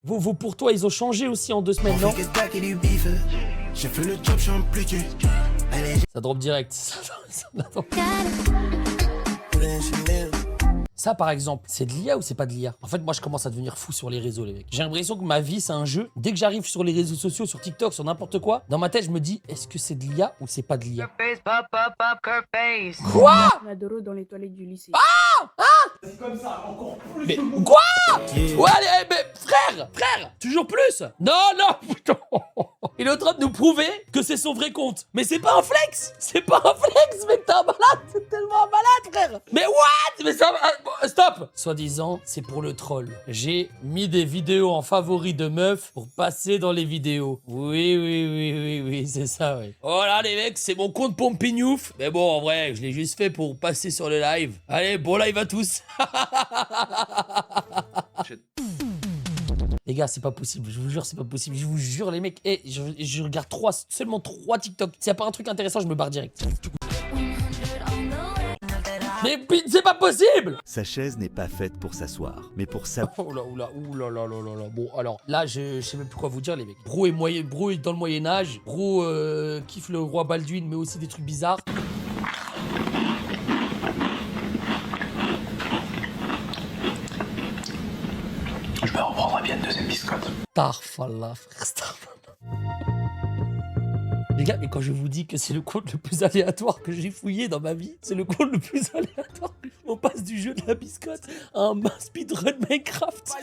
Vos pour toi, ils ont changé aussi en 2 semaines, non? Ça drop direct. Ça, par exemple, c'est de l'IA ou c'est pas de l'IA? En fait, moi, je commence à devenir fou sur les réseaux, les mecs. J'ai l'impression que ma vie, c'est un jeu. Dès que j'arrive sur les réseaux sociaux, sur TikTok, sur n'importe quoi, dans ma tête, je me dis, est-ce que c'est de l'IA ou c'est pas de l'IA? Quoi? La Doro dans les toilettes du lycée. C'est comme ça, encore plus. Mais quoi? Ouais, allez, mais frère, toujours plus. Non, putain. Il est en train de nous prouver que c'est son vrai compte. Mais c'est pas un flex. C'est pas un flex, mec, t'es un malade. T'es tellement un malade, frère. Mais what? Mais ça... Stop. Soi-disant, c'est pour le troll. J'ai mis des vidéos en favoris de meufs pour passer dans les vidéos. Oui, c'est ça, oui. Oh là, les mecs, c'est mon compte Pompignouf. Mais bon, en vrai, je l'ai juste fait pour passer sur le live. Allez, bon live à tous. Les gars, c'est pas possible, je vous jure, c'est pas possible. Je vous jure, les mecs, je regarde seulement 3 TikTok. S'il y a pas un truc intéressant, je me barre direct. Mais c'est pas possible! Sa chaise n'est pas faite pour s'asseoir, mais pour sa... Oula. Bon, alors, là, je sais même plus quoi vous dire, les mecs. Bro est dans le Moyen-Âge. Bro kiffe le roi Baldwin, mais aussi des trucs bizarres. Je me reprendrai bien une deuxième biscotte. Starfallah, frère, Starfallah. Les gars, et quand je vous dis que c'est le compte le plus aléatoire que j'ai fouillé dans ma vie, c'est le compte le plus aléatoire. On passe du jeu de la biscotte à un speedrun Minecraft.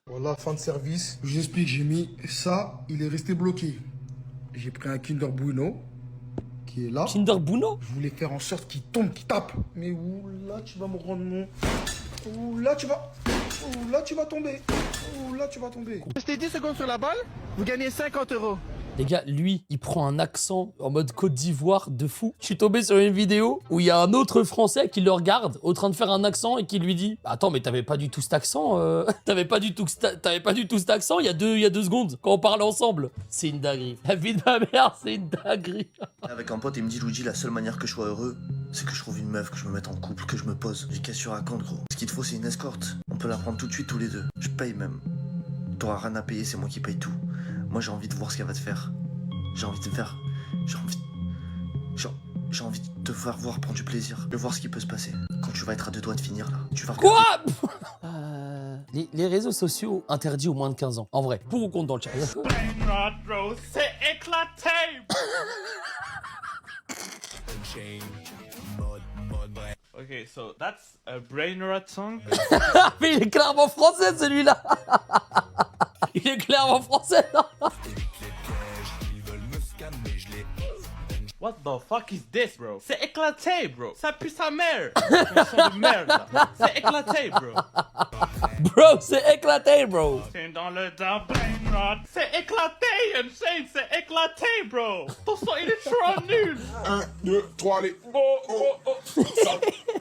Voilà, fin de service. Je vous explique, j'ai mis ça, il est resté bloqué. J'ai pris un Kinder Bueno qui est là. Kinder Bueno? Je voulais faire en sorte qu'il tombe, qu'il tape. Mais où là tu vas me rendre mon... Où là tu vas... Où là tu vas tomber. Où là tu vas tomber. Restez 10 secondes sur la balle, vous gagnez 50 €. Les gars, lui, il prend un accent en mode Côte d'Ivoire de fou. Je suis tombé sur une vidéo où il y a un autre Français qui le regarde, en train de faire un accent et qui lui dit « Attends, mais t'avais pas du tout cet accent t'avais pas du tout cet accent il y a 2 secondes, quand on parlait ensemble. » C'est une dinguerie. La vie de ma mère, c'est une dinguerie. Avec un pote, il me dit Luigi, la seule manière que je sois heureux, c'est que je trouve une meuf, que je me mette en couple, que je me pose. J'ai qu'à sur un compte, gros. Ce qu'il te faut, c'est une escorte. On peut la prendre tout de suite tous les deux. Je paye même. T'auras rien à payer, c'est moi qui paye tout. Moi, j'ai envie de voir ce qu'elle va te faire. J'ai envie de faire... J'ai envie de te faire voir prendre du plaisir. De voir ce qui peut se passer. Quand tu vas être à 2 doigts de finir, là. Tu vas regarder. Quoi? Les réseaux sociaux interdits aux moins de 15 ans. En vrai, pour ou contre dans le chat. C'est éclaté. Okay, so that's a brain rot song. Mais il est clairement français, celui-là. Il est clairement français. What the fuck is this, bro? C'est éclaté, bro. Ça pue sa mère. Chanson de merde, là. C'est éclaté, bro. Bro, c'est éclaté, bro. C'est dans le brain rot. C'est éclaté, Unchained. C'est éclaté, bro. Ton son, il est trop nul. 1, 2, 3, allez.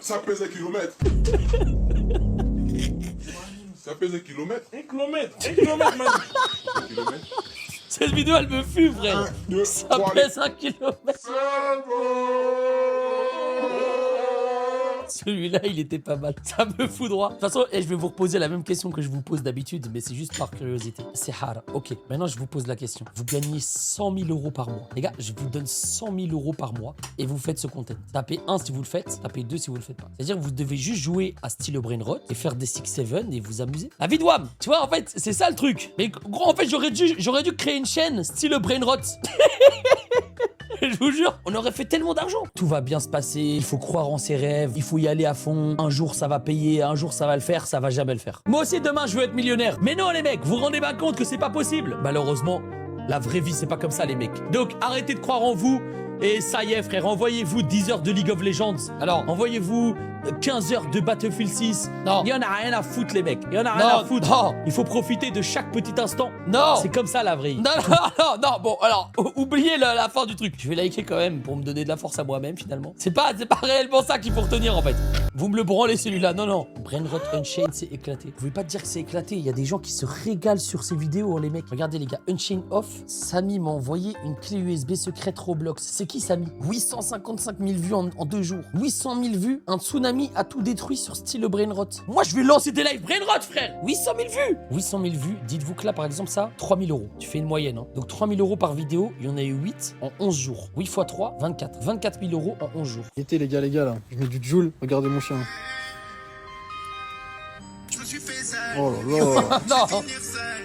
Ça pèse un kilomètre. Ça pèse un kilomètre. Un kilomètre, man. Un kilomètre. Cette vidéo, elle me fume, frère. 1, 2, Ça 3, pèse 1 kilomètre. Celui-là, il était pas mal. Ça me fout droit. De toute façon, je vais vous reposer la même question que je vous pose d'habitude, mais c'est juste par curiosité. C'est hard. Ok, maintenant, je vous pose la question. Vous gagnez 100 000 € par mois. Les gars, je vous donne 100 000 € par mois et vous faites ce content. Tapez 1 si vous le faites, tapez 2 si vous le faites pas. C'est-à-dire que vous devez juste jouer à style brain rot et faire des 6-7 et vous amuser. La vie de Wam. Tu vois, en fait, c'est ça le truc. Mais gros, en fait, j'aurais dû créer une chaîne style brain rot. Je vous jure, on aurait fait tellement d'argent. Tout va bien se passer, il faut croire en ses rêves, il faut y aller à fond. Un jour ça va payer, un jour ça va le faire, ça va jamais le faire. Moi aussi demain je veux être millionnaire. Mais non les mecs, vous vous rendez pas compte que c'est pas possible. Malheureusement, la vraie vie c'est pas comme ça les mecs. Donc arrêtez de croire en vous. Et ça y est frère, envoyez-vous 10 heures de League of Legends. Alors, envoyez-vous 15 heures de Battlefield 6. Non, il y en a rien à foutre les mecs. Il y en a rien à foutre. Non, il faut profiter de chaque petit instant. Non, c'est comme ça la vraie. Non. Bon, alors, oubliez la fin du truc. Je vais liker quand même pour me donner de la force à moi-même finalement. C'est pas réellement ça qu'il faut retenir en fait. Vous me le branlez celui-là. Non. Brainrot Unchained, c'est éclaté. Vous pouvez pas dire que c'est éclaté. Il y a des gens qui se régalent sur ces vidéos, les mecs. Regardez les gars, Unchained off. Samy m'a envoyé une clé USB secrète Roblox. C'est qui Samy? 855 000 vues en 2 jours. 800 000 vues, un tsunami ami a tout détruit sur style Brainrot. Moi, je vais lancer des lives Brainrot, frère. 800 000 vues. 800 000 vues. Dites-vous que là, par exemple, ça, 3 000 euros. Tu fais une moyenne, hein. Donc 3 000 euros par vidéo, il y en a eu 8 en 11 jours. 8 x 3, 24. 24 000 euros en 11 jours. Été les gars là, je mets du Joule, regardez mon chien. Oh là là. Non.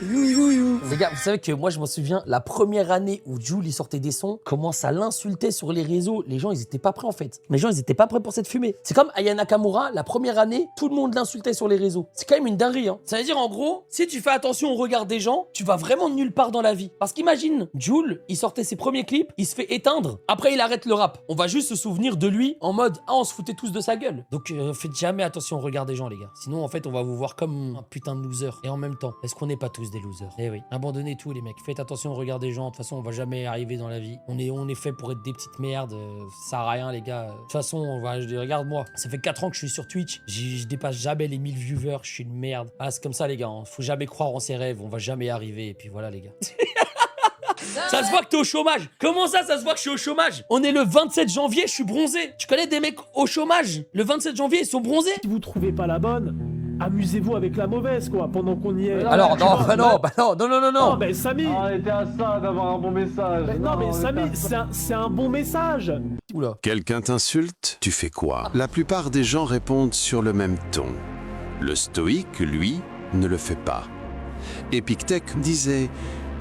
Les gars, vous savez que moi, je m'en souviens, la première année où Jul il sortait des sons, comment ça l'insultait sur les réseaux. Les gens, ils étaient pas prêts en fait. Les gens, ils étaient pas prêts pour cette fumée. C'est comme Aya Nakamura, la première année, tout le monde l'insultait sur les réseaux. C'est quand même une dinguerie, hein. Ça veut dire, en gros, si tu fais attention au regard des gens, tu vas vraiment nulle part dans la vie. Parce qu'imagine, Jul, il sortait ses premiers clips, il se fait éteindre. Après, il arrête le rap. On va juste se souvenir de lui en mode, ah, on se foutait tous de sa gueule. Donc, faites jamais attention au regard des gens, les gars. Sinon, en fait, on va vous voir comme un putain de loser. Et en même temps, est-ce qu'on n'est pas tous des losers? Eh oui. Abandonnez tout, les mecs. Faites attention au regard des gens. De toute façon, on va jamais arriver dans la vie. On est fait pour être des petites merdes. Ça sert à rien, les gars. De toute façon, regarde-moi. Ça fait 4 ans que je suis sur Twitch. Je dépasse jamais les 1000 viewers. Je suis une merde. Ah, c'est comme ça, les gars. Hein. Faut jamais croire en ses rêves. On va jamais y arriver. Et puis voilà, les gars. Ça se voit que t'es au chômage. Comment ça se voit que je suis au chômage? On est le 27 janvier, je suis bronzé. Tu connais des mecs au chômage? Le 27 janvier, ils sont bronzés. Si vous trouvez pas la bonne, amusez-vous avec la mauvaise, quoi, pendant qu'on y est. Alors, non. Non, mais Samy. Arrêtez à ça d'avoir un bon message. Non, mais Samy, c'est un bon message. Oula. Quelqu'un t'insulte, tu fais quoi? La plupart des gens répondent sur le même ton. Le stoïque, lui, ne le fait pas. Épictète disait: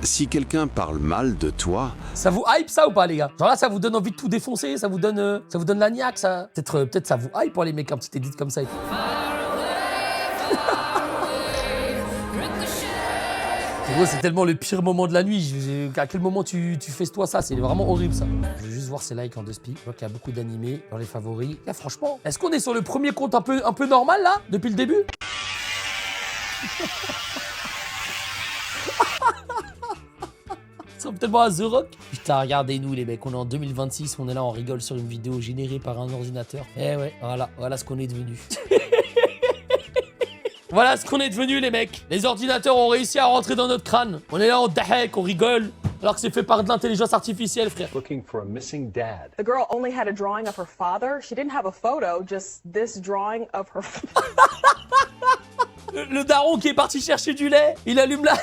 si quelqu'un parle mal de toi... Ça vous hype ça ou pas, les gars? Genre là, ça vous donne envie de tout défoncer, ça vous donne la niaque, ça. Peut-être ça vous hype, les mecs, un petit edit comme ça et tout. Gros, c'est tellement le pire moment de la nuit. À quel moment tu fais toi ça? C'est vraiment horrible, ça. Je vais juste voir ses likes en 2 speed. Je vois qu'il y a beaucoup d'animés dans les favoris. Là, franchement, est-ce qu'on est sur le premier compte un peu normal, là, depuis le début? Ça ressemble tellement à The Rock. Putain, regardez-nous, les mecs. On est en 2026. On est là, on rigole sur une vidéo générée par un ordinateur. Eh ouais, voilà ce qu'on est devenu. Voilà ce qu'on est devenu, les mecs. Les ordinateurs ont réussi à rentrer dans notre crâne. On est là, on dahek, on rigole. Alors que c'est fait par de l'intelligence artificielle, frère. Looking for a missing dad. The girl only had a drawing of her father. She didn't have a photo, just this drawing of her. Le daron qui est parti chercher du lait, il allume la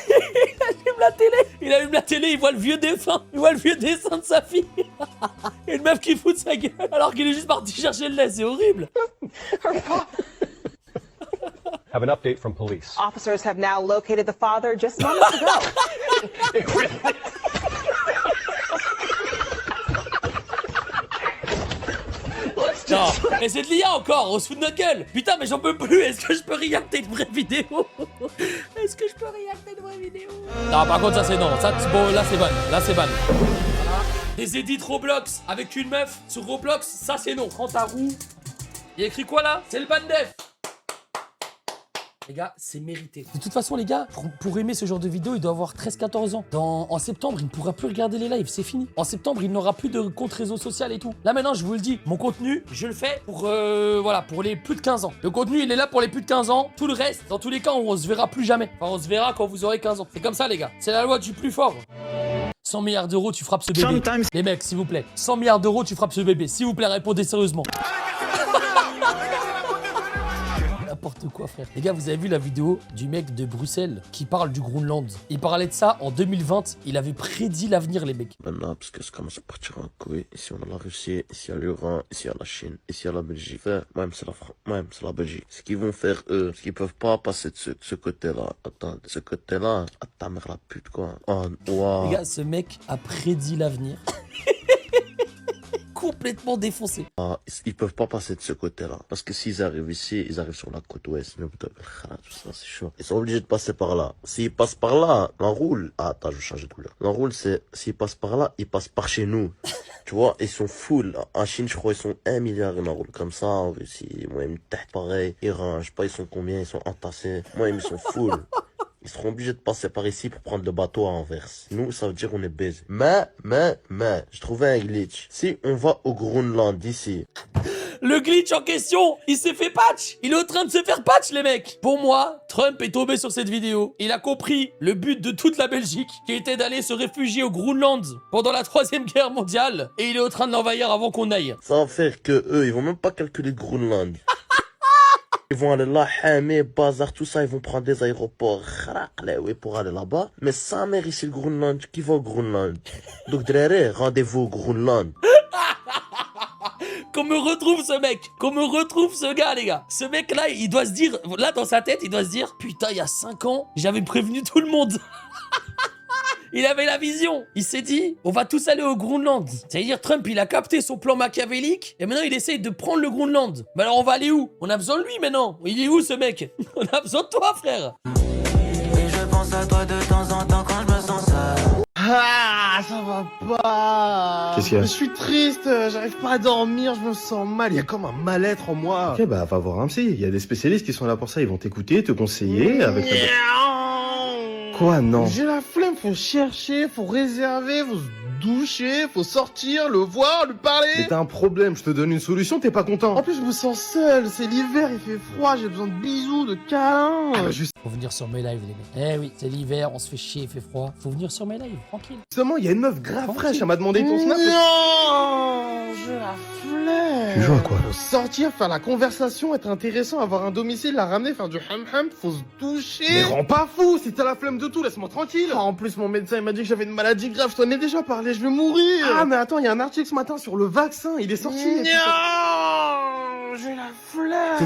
télé. Il allume la télé, il voit le vieux défunt. Il voit le vieux dessin de sa fille. Et une meuf qui fout de sa gueule alors qu'il est juste parti chercher le lait. C'est horrible. Have an update from police. Officers have now located the father just moments ago. Non, mais c'est de l'IA encore, on se fout de notre gueule. Putain, mais j'en peux plus. Est-ce que je peux regarder une vraie vidéo? Est-ce que je peux regarder une vraie vidéo? Non, par contre, ça c'est non. Ça, bon, là c'est ban. Là c'est ban. Des edits Roblox avec une meuf sur Roblox, ça c'est non. Prends ta roue. Il y a écrit quoi là? C'est le ban def. Les gars, c'est mérité. De toute façon, les gars, pour aimer ce genre de vidéo, il doit avoir 13-14 ans. En septembre, il ne pourra plus regarder les lives, c'est fini. En septembre, il n'aura plus de compte réseau social et tout. Là, maintenant, je vous le dis, mon contenu, je le fais pour, pour les plus de 15 ans. Le contenu, il est là pour les plus de 15 ans. Tout le reste, dans tous les cas, on se verra plus jamais. Enfin, on se verra quand vous aurez 15 ans. C'est comme ça, les gars. C'est la loi du plus fort. 100 milliards d'euros, tu frappes ce bébé. Les mecs, s'il vous plaît. 100 milliards d'euros, tu frappes ce bébé. S'il vous plaît, répondez sérieusement. N'importe quoi, frère. Les gars, vous avez vu la vidéo du mec de Bruxelles qui parle du Groenland? Il parlait de ça en 2020. Il avait prédit l'avenir, les mecs. Maintenant, parce que ça commence à partir en couille. Ici, on a la Russie, ici, il y a l'Iran, ici, il y a la Chine, ici, il y a la Belgique. Même, c'est la France, même, c'est la Belgique. Ce qu'ils vont faire, eux, c'est qu'ils peuvent pas passer de ce côté-là. Attends, de ce côté-là, à ta mère la pute, quoi. Oh, wow. Les gars, ce mec a prédit l'avenir. Complètement défoncé. Ah, ils peuvent pas passer de ce côté-là. Parce que s'ils arrivent ici, ils arrivent sur la côte ouest. Tout ça, c'est chaud. Ils sont obligés de passer par là. S'ils passent par là, l'enroule. Ah, attends, je vais changer de couleur. L'enroule, c'est, s'ils passent par là, ils passent par chez nous. Tu vois, ils sont full. En Chine, je crois, ils sont 1 milliard, ils enroulent comme ça. En Russie, moi, ils me têtent pareil. Iran, je sais pas, ils sont combien, ils sont entassés. Moi, ils sont full. Ils seront obligés de passer par ici pour prendre le bateau à Anvers. Nous, ça veut dire qu'on est baisé. Mais, je trouvais un glitch. Si on va au Groenland d'ici. Le glitch en question, il s'est fait patch. Il est en train de se faire patch, les mecs. Pour moi, Trump est tombé sur cette vidéo. Il a compris le but de toute la Belgique, qui était d'aller se réfugier au Groenland pendant la 3e guerre mondiale. Et il est en train de l'envahir avant qu'on aille. Ça va faire que eux, ils vont même pas calculer Groenland. Ils vont aller là, Hamé, Bazar, tout ça, ils vont prendre des aéroports oui, pour aller là-bas. Mais sa mère ici, le Groenland, qui va au Groenland? Donc, Dréré, rendez-vous au Groenland. Qu'on me retrouve ce mec, qu'on me retrouve ce gars, les gars. Ce mec-là, il doit se dire, là, dans sa tête, il doit se dire, putain, il y a 5 ans, j'avais prévenu tout le monde. Il avait la vision. Il s'est dit, on va tous aller au Groenland. C'est-à-dire, Trump, il a capté son plan machiavélique et maintenant, il essaye de prendre le Groenland. Mais alors, on va aller où? On a besoin de lui maintenant. Il est où, ce mec? On a besoin de toi, frère. Et je pense à toi de temps en temps quand je me sens seul. Ah, ça va pas. Qu'est-ce qu'il y a? Je suis triste, j'arrive pas à dormir, je me sens mal, il y a comme un mal-être en moi. Ok, bah va voir un psy. Il y a des spécialistes qui sont là pour ça. Ils vont t'écouter, te conseiller avec... Quoi, non? J'ai la flemme, faut chercher, faut réserver, faut se doucher, faut sortir, le voir, lui parler. Mais t'as un problème, je te donne une solution, t'es pas content. En plus, je me sens seul, c'est l'hiver, il fait froid, j'ai besoin de bisous, de câlins. Faut venir sur mes lives, les mecs. Eh oui, c'est l'hiver, on se fait chier, il fait froid. Faut venir sur mes lives, tranquille. Justement, il y a une meuf grave fraîche, elle m'a demandé ton snap. Non, j'ai la flemme. Tu joues à quoi? Faut sortir, faire la conversation, être intéressant, avoir un domicile, la ramener, faire du ham-ham, faut se doucher. Mais rends pas fou, si t'as la flemme de tout, laisse-moi tranquille. Ah, en plus, mon médecin, il m'a dit que j'avais une maladie grave, je t'en ai déjà parlé, je vais mourir. Ah, mais attends, il y a un article ce matin sur le vaccin, il est sorti. Non, j'ai la flemme.